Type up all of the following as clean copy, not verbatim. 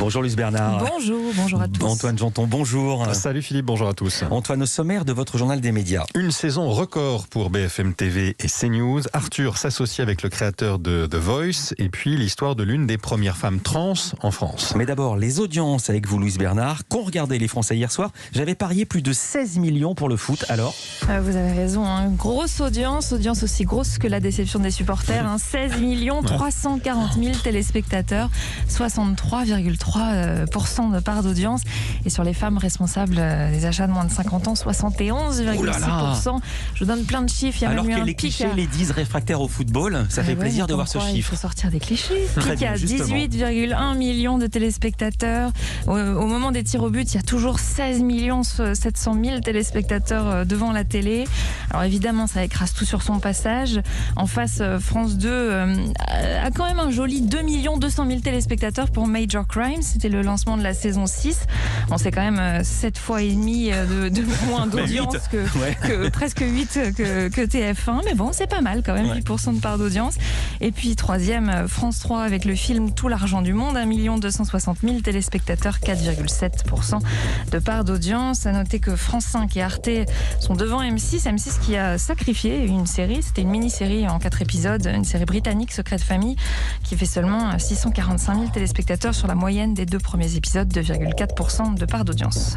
Bonjour Luce Bernard. Bonjour à tous. Antoine Janton, bonjour. Salut Philippe, bonjour à tous. Antoine, au sommaire de votre journal des médias. Une saison record pour BFM TV et CNews. Arthur s'associe avec le créateur de The Voice et puis l'histoire de l'une des premières femmes trans en France. Mais d'abord, les audiences avec vous Luce Bernard. Qu'ont regardé les Français hier soir? J'avais parié plus de 16 millions pour le foot, alors vous avez raison, grosse audience aussi grosse que la déception des supporters. 16 340 000 téléspectateurs, 63,3% de part d'audience. Et sur les femmes responsables des achats de moins de 50 ans, 71,6%. Je vous donne plein de chiffres. Il y a alors même eu que un les pic clichés les disent réfractaires au football, ça fait plaisir de voir ce chiffre. Il faut sortir des clichés. Pic à justement. 18,1 millions de téléspectateurs. Au moment des tirs au but, il y a toujours 16 700 000 téléspectateurs devant la télé. Alors évidemment, ça écrase tout sur son passage. En face, France 2 a quand même un joli 2 200 000 téléspectateurs pour Major Crimes. C'était le lancement de la saison 6. Bon, c'est quand même 7 fois et demi de moins d'audience que presque 8 que TF1. Mais bon, c'est pas mal quand même, 8% de part d'audience. Et puis troisième, France 3 avec le film Tout l'argent du monde, 1 260 000 téléspectateurs, 4,7% de part d'audience. À noter que France 5 et Arte sont devant M6 qui a sacrifié une série. C'était une mini-série en 4 épisodes, une série britannique, Secret de famille, qui fait seulement 645 000 téléspectateurs sur la moyenne des 2 premiers épisodes, 2,4% de part d'audience.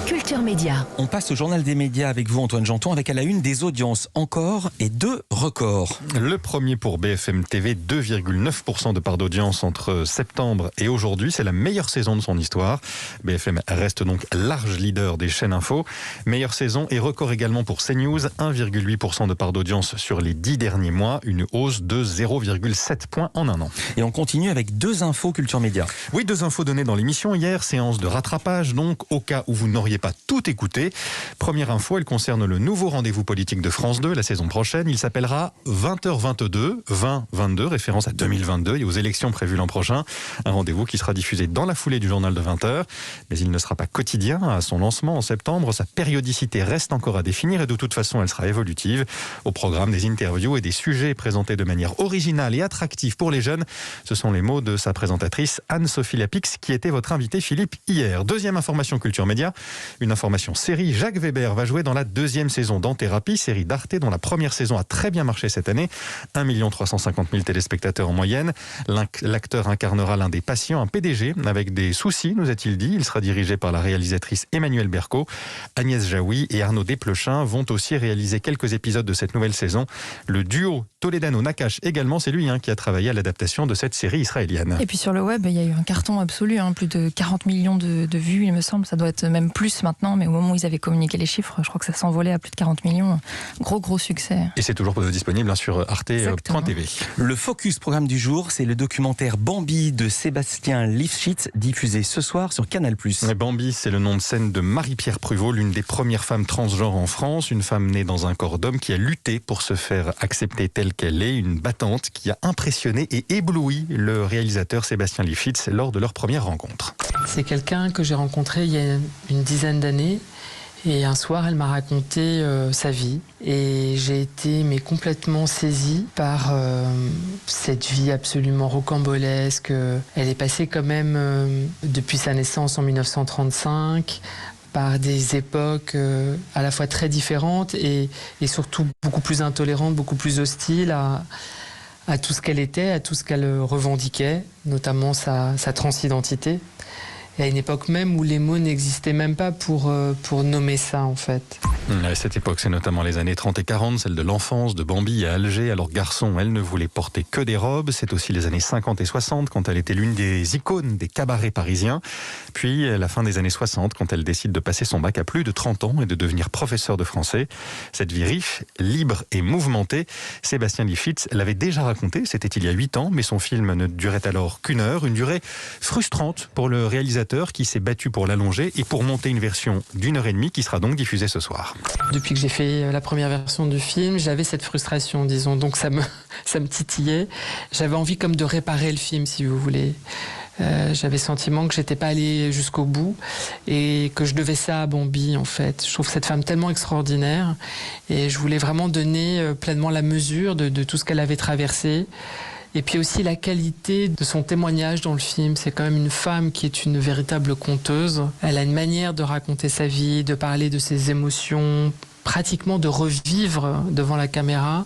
Culture Média. On passe au journal des médias avec vous Antoine Janton, avec à la une des audiences encore et 2 records. Le premier pour BFM TV, 2,9% de part d'audience entre septembre et aujourd'hui. C'est la meilleure saison de son histoire. BFM reste donc large leader des chaînes info. Meilleure saison et record également pour CNews, 1,8% de part d'audience sur les 10 derniers mois, une hausse de 0,7 points en un an. Et on continue avec 2 infos Culture Média. Oui, 2 infos données dans l'émission hier, séance de rattrapage donc, au cas où vous n'auriez pas tout écouté. Première info, elle concerne le nouveau rendez-vous politique de France 2 la saison prochaine. Il s'appellera 20h22, 20-22, référence à 2022 et aux élections prévues l'an prochain. Un rendez-vous qui sera diffusé dans la foulée du journal de 20h. Mais il ne sera pas quotidien. À son lancement en septembre, sa périodicité reste encore à définir et de toute façon, elle sera évolutive. Au programme, des interviews et des sujets présentés de manière originale et attractive pour les jeunes. Ce sont les mots de sa présentatrice Anne-Sophie Lapix qui était votre invitée Philippe hier. Deuxième information Culture Média. Une information série, Jacques Weber va jouer dans la 2e saison d'En Thérapie, série d'Arte dont la première saison a très bien marché cette année. 1 350 000 téléspectateurs en moyenne. L'acteur incarnera l'un des patients, un PDG, avec des soucis, nous a-t-il dit. Il sera dirigé par la réalisatrice Emmanuelle Berco. Agnès Jaoui et Arnaud Desplechin vont aussi réaliser quelques épisodes de cette nouvelle saison. Le duo Toledano-Nakache également, c'est lui qui a travaillé à l'adaptation de cette série israélienne. Et puis sur le web, il y a eu un carton absolu, plus de 40 millions de vues, il me semble. Ça doit être même plus maintenant, mais au moment où ils avaient communiqué les chiffres, je crois que ça s'envolait à plus de 40 millions. Gros succès. Et c'est toujours disponible sur arte.tv. Le focus programme du jour, c'est le documentaire Bambi de Sébastien Lifshitz, diffusé ce soir sur Canal+. Bambi, c'est le nom de scène de Marie-Pierre Pruvot, l'une des premières femmes transgenres en France, une femme née dans un corps d'homme qui a lutté pour se faire accepter telle qu'elle est, une battante qui a impressionné et ébloui le réalisateur Sébastien Lifshitz lors de leur première rencontre. C'est quelqu'un que j'ai rencontré il y a une dizaine d'années et un soir elle m'a raconté sa vie et j'ai été complètement saisie par cette vie absolument rocambolesque. Elle est passée quand même depuis sa naissance en 1935 par des époques à la fois très différentes et surtout beaucoup plus intolérantes, beaucoup plus hostiles à tout ce qu'elle était, à tout ce qu'elle revendiquait, notamment sa transidentité. Et à une époque même où les mots n'existaient même pas pour nommer ça, en fait. À cette époque, c'est notamment les années 30 et 40, celle de l'enfance de Bambi à Alger. Alors garçon, elle ne voulait porter que des robes. C'est aussi les années 50 et 60, quand elle était l'une des icônes des cabarets parisiens. Puis la fin des années 60, quand elle décide de passer son bac à plus de 30 ans et de devenir professeur de français. Cette vie riche, libre et mouvementée, Sébastien Lifshitz l'avait déjà raconté, c'était il y a 8 ans, mais son film ne durait alors qu'1 heure, une durée frustrante pour le réalisateur qui s'est battu pour l'allonger et pour monter une version d'1h30 qui sera donc diffusée ce soir. Depuis que j'ai fait la première version du film, j'avais cette frustration, disons, donc ça me titillait. J'avais envie comme de réparer le film, si vous voulez. J'avais le sentiment que j'étais pas allée jusqu'au bout et que je devais ça à Bambi, en fait. Je trouve cette femme tellement extraordinaire et je voulais vraiment donner pleinement la mesure de tout ce qu'elle avait traversé Et puis aussi la qualité de son témoignage dans le film. C'est quand même une femme qui est une véritable conteuse. Elle a une manière de raconter sa vie, de parler de ses émotions, pratiquement de revivre devant la caméra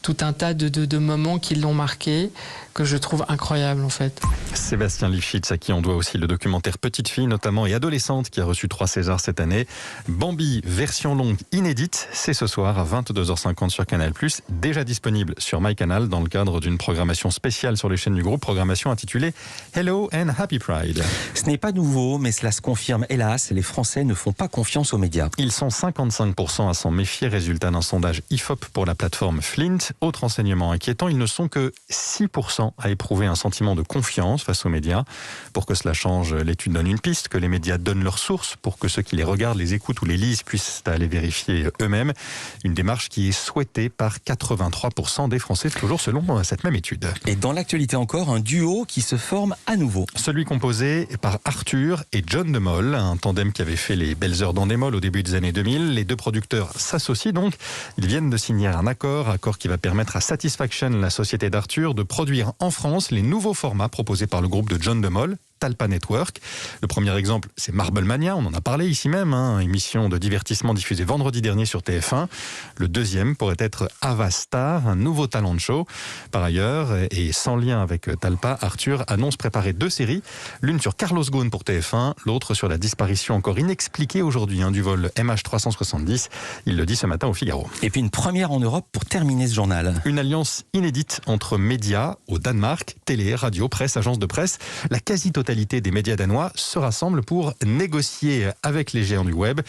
tout un tas de moments qui l'ont marqué, que je trouve incroyable en fait. Sébastien Lifshitz, à qui on doit aussi le documentaire Petite fille notamment et adolescente, qui a reçu 3 Césars cette année. Bambi, version longue inédite, c'est ce soir à 22h50 sur Canal+, déjà disponible sur MyCanal dans le cadre d'une programmation spéciale sur les chaînes du groupe, programmation intitulée Hello and Happy Pride. Ce n'est pas nouveau, mais cela se confirme, hélas, les Français ne font pas confiance aux médias. Ils sont 55% à s'en méfier, résultat d'un sondage IFOP pour la plateforme Flint. Autre enseignement inquiétant, ils ne sont que 6% à éprouver un sentiment de confiance face aux médias. Pour que cela change, l'étude donne une piste, que les médias donnent leurs sources pour que ceux qui les regardent, les écoutent ou les lisent puissent aller vérifier eux-mêmes. Une démarche qui est souhaitée par 83% des Français, toujours selon cette même étude. Et dans l'actualité encore, un duo qui se forme à nouveau. Celui composé par Arthur et John de Mol, un tandem qui avait fait les belles heures d'Endemol au début des années 2000. Les deux producteurs s'associent donc. Ils viennent de signer un accord qui va permettre à Satisfaction, la société d'Arthur, de produire en France les nouveaux formats proposés par le groupe de John de Mol, Talpa Network. Le premier exemple, c'est Marble Mania, on en a parlé ici même, émission de divertissement diffusée vendredi dernier sur TF1. Le deuxième pourrait être Avastar, un nouveau talent show. Par ailleurs, et sans lien avec Talpa, Arthur annonce préparer 2 séries, l'une sur Carlos Ghosn pour TF1, l'autre sur la disparition encore inexpliquée aujourd'hui du vol MH370. Il le dit ce matin au Figaro. Et puis une première en Europe pour terminer ce journal. Une alliance inédite entre médias au Danemark, télé, radio, presse, agence de presse. La quasi-totalité des médias danois se rassemblent pour négocier avec les géants du web.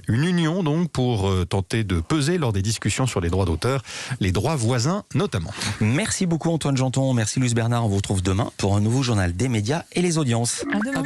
Une union donc pour tenter de peser lors des discussions sur les droits d'auteur, les droits voisins notamment. Merci beaucoup Antoine Janton, merci Luce Bernard. On vous retrouve demain pour un nouveau journal des médias et les audiences. À demain.